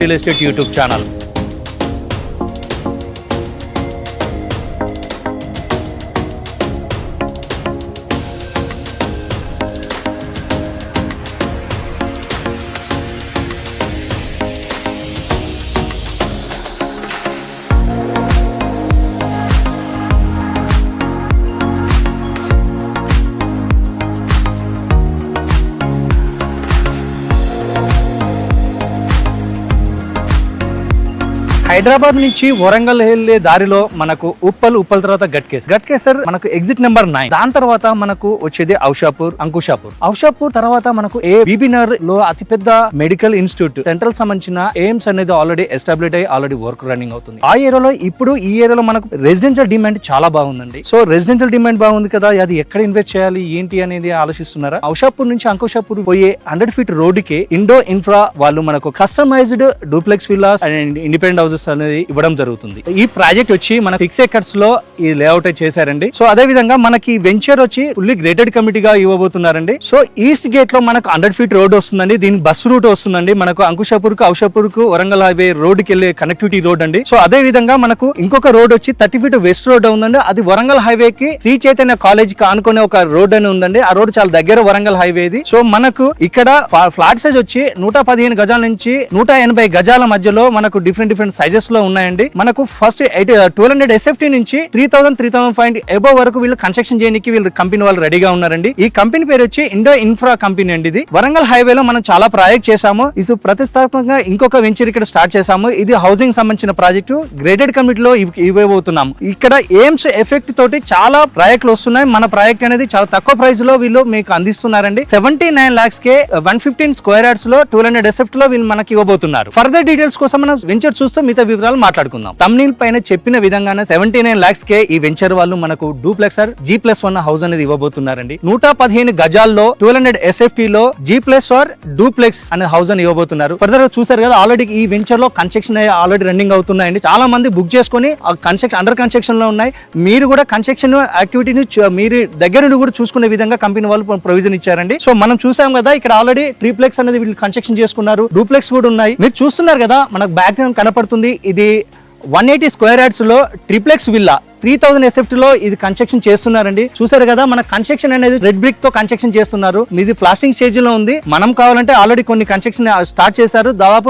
Real estate YouTube channel. Hyderabad నుంచి వరంగల్ వెళ్లే దారిలో మనకు ఉప్పల్ తర్వాత గట్కేసర్ మనకు ఎగ్జిట్ నెంబర్ 9. దాని తర్వాత మనకు వచ్చేది ఔషాపూర్ తర్వాత మనకు బీబీనగర్ లో అతిపెద్ద మెడికల్ ఇన్స్టిట్యూట్ సెంట్రల్ సంబంధించిన ఎయిమ్స్ అనేది ఆల్రెడీ ఎస్టాబ్లిష్ అయ్యి ఆల్రెడీ వర్క్ రన్నింగ్ అవుతుంది. ఆ ఏరియాలో ఇప్పుడు ఈ ఏరియాలో మనకు రెసిడెన్షియల్ డిమాండ్ చాలా బాగుందండి. సో రెసిడెన్షియల్ డిమాండ్ బాగుంది కదా, అది ఎక్కడ ఇన్వెస్ట్ చేయాలి ఏంటి అనేది ఆలోచిస్తున్నారా? ఔషాపూర్ నుంచి అంకుషాపూర్ పోయే 100 ఫీట్ రోడ్ కి ఇండో ఇన్ఫ్రా వాళ్ళు మనకు customised duplex villas and independent houses అనేది ఇవ్వడం జరుగుతుంది. ఈ ప్రాజెక్ట్ వచ్చి మన 6 acres లో ఈ లేఅవుట్ చేశారండి. సో అదే విధంగా మనకి వెంచర్ వచ్చి ఫుల్లీ గ్రేటెడ్ కమిటీగా ఇవ్వబోతున్నారండి. సో ఈస్ట్ గేట్ లో మనకు 100 ఫీట్ రోడ్ వస్తుందండి. దీని బస్ రూట్ వస్తుందండి మనకు అంకుషాపూర్ కు వరంగల్ హైవే రోడ్ కి వెళ్ళే కనెక్టివిటీ రోడ్ అండి. సో అదే విధంగా మనకు ఇంకొక రోడ్ వచ్చి 30 ఫీట్ వెస్ట్ రోడ్ ఉందండి. అది వరంగల్ హైవే కి శ్రీ చైతన్య కాలేజ్ కి ఆనుకునే ఒక రోడ్ అని ఉందండి. ఆ రోడ్ చాలా దగ్గర వరంగల్ హైవేది. సో మనకు ఇక్కడ ఫ్లాట్ సైజ్ వచ్చి 115 గజాల నుంచి 180 గజాల మధ్యలో మనకు డిఫరెంట్ సైజెస్ లో ఉన్నాయండి. మనకు ఫస్ట్ 1200 SFT నుంచి 3000 అబోవ్ వరకు వీళ్ళు కన్స్ట్రక్షన్ చేయడానికి వీళ్ళు కంపెనీ వాళ్ళు రెడీగా ఉన్నారండి. ఈ కంపెనీ పేరు వచ్చి ఇండో ఇన్ఫ్రా కంపెనీ అండి. ఇది వరంగల్ హైవే లో మనం చాలా ప్రాజెక్ట్ చేసాము. ఇది ప్రతిష్టాత్మకంగా ఇంకొక వెంచర్ ఇక్కడ స్టార్ట్ చేసాము. ఇది హౌసింగ్ సంబంధించిన ప్రాజెక్టు గ్రేటెడ్ కమిటీలో ఇవ్వబోతున్నాము. ఇక్కడ ఎయిమ్స్ ఎఫెక్ట్ తోటి చాలా ప్రాజెక్టులు వస్తున్నాయి. మన ప్రాజెక్ట్ అనేది చాలా తక్కువ ప్రైస్ లో వీళ్ళు మీకు అందిస్తున్నారండి. 79 lakhs కే 115 square yards లో 1200 SFT లో వీళ్ళు మనకి ఇవ్వబోతున్నారు. ఫర్దర్ డీటెయిల్స్ కోసం మనం వెంచర్ చూస్తూ మిగతా వివరాలు మాట్లాడుకుందాం. తమ్నీల్ పైన చెప్పిన విధంగానే 79 lakhs కే ఈ వెంచర్ వాళ్ళు మనకు డూప్లెక్సర్ G+1 హౌస్ అనేది ఇవ్వబోతున్నారండి. 115 గజాల్లో 1200 SFT లో G+1 డూప్లెక్స్ అనే హౌస్ అని ఇవ్వబోతున్నారు. ఫర్దర్ చూసారు కదా, ఆల్రెడీ ఈ వెంచర్ లో కన్స్ట్రక్షన్ ఆల్రెడీ రన్నింగ్ అవుతున్నాయండి. చాలా మంది బుక్ చేసుకుని అండర్ కన్స్ట్రక్షన్ లో ఉన్నాయి. మీరు కూడా కన్స్ట్రక్షన్ యాక్టివిటీని మీరు దగ్గర నుండి కూడా చూసుకునే విధంగా కంపెనీ వాళ్ళు ప్రొవిజన్ ఇచ్చారండి. సో మనం చూసాం కదా, ఇక్కడ ఆల్రెడీ ట్రిప్లెక్స్ అనేది వీళ్ళు కన్స్ట్రక్షన్ చేసుకున్నారు. డూప్లెక్స్ కూడా ఉన్నాయి. మీరు చూస్తున్నారు కదా, మనకు బ్యాక్ గ్రౌండ్ కనపడుతుంది. ఇది 180 square yards లో ట్రిప్లెక్స్ విల్లా 3000 SFT లో ఇది కన్స్ట్రక్షన్ చేస్తున్నారండి. చూసారు కదా, మన కన్స్ట్రక్షన్ అనేది రెడ్ బ్రిక్ తో కన్స్ట్రక్షన్ చేస్తున్నారు. ఇది ప్లాస్టింగ్ స్టేజ్ లో ఉంది. మనం కావాలంటే ఆల్రెడీ కొన్ని కన్స్ట్రక్షన్ స్టార్ట్ చేశారు. దాదాపు